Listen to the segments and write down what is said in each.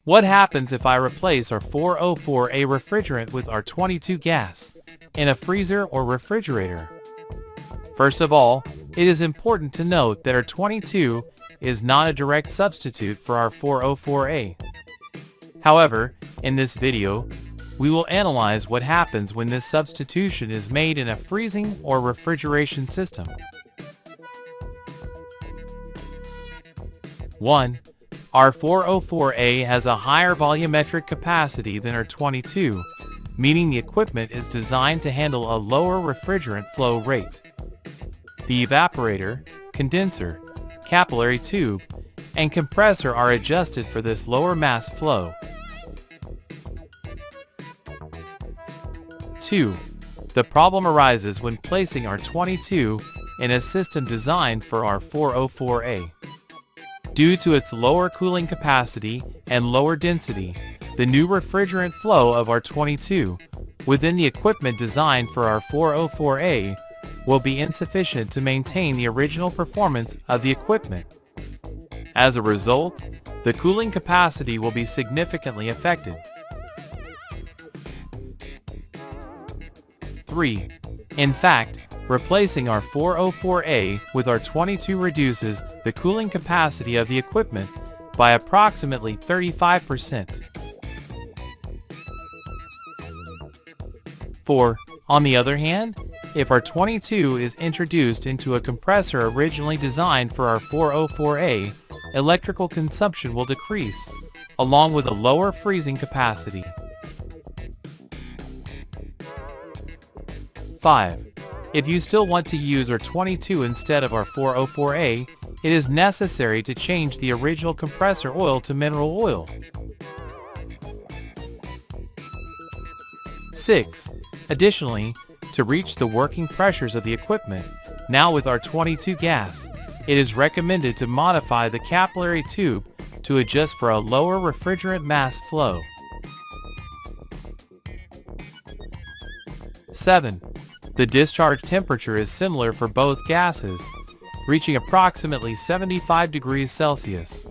What happens if I replace our R404A refrigerant with R22 gas in a freezer or refrigerator? First of all, it is important to note that R22 is not a direct substitute for our R404A. However, in this video, we will analyze what happens when this substitution is made in a freezing or refrigeration system. 1. R404A has a higher volumetric capacity than R22, meaning the equipment is designed to handle a lower refrigerant flow rate. The evaporator, condenser, capillary tube, and compressor are adjusted for this lower mass flow. 2. The problem arises when placing R22 in a system designed for R404A. Due to its lower cooling capacity and lower density, the new refrigerant flow of R22 within the equipment designed for R404A will be insufficient to maintain the original performance of the equipment. As a result, the cooling capacity will be significantly affected. 3. In fact, replacing our R404A with R22 reduces the cooling capacity of the equipment by approximately 35%. 4. On the other hand, if R22 is introduced into a compressor originally designed for our R404A, electrical consumption will decrease, along with a lower freezing capacity. 5. If you still want to use R22 instead of our R404A, it is necessary to change the original compressor oil to mineral oil. 6. Additionally, to reach the working pressures of the equipment, now with R22 gas, it is recommended to modify the capillary tube to adjust for a lower refrigerant mass flow. 7. The discharge temperature is similar for both gases, reaching approximately 75 degrees Celsius.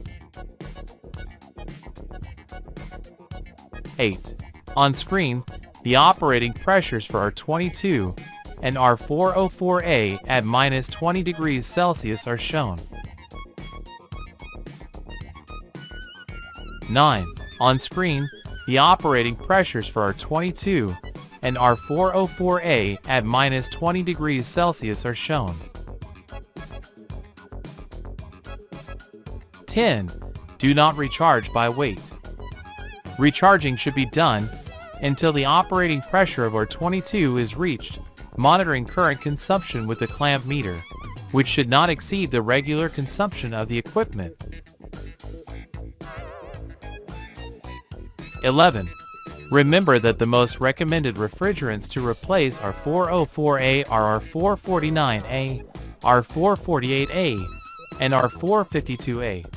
8. On screen, the operating pressures for R22 and R404A at minus 20 degrees Celsius are shown. 9. On screen, the operating pressures for R22 and R404A at minus 20 degrees Celsius are shown. 10. Do not recharge by weight. Recharging should be done until the operating pressure of R22 is reached, monitoring current consumption with a clamp meter, which should not exceed the regular consumption of the equipment. 11. Remember that the most recommended refrigerants to replace our R404A are R449A, R448A, and R452A.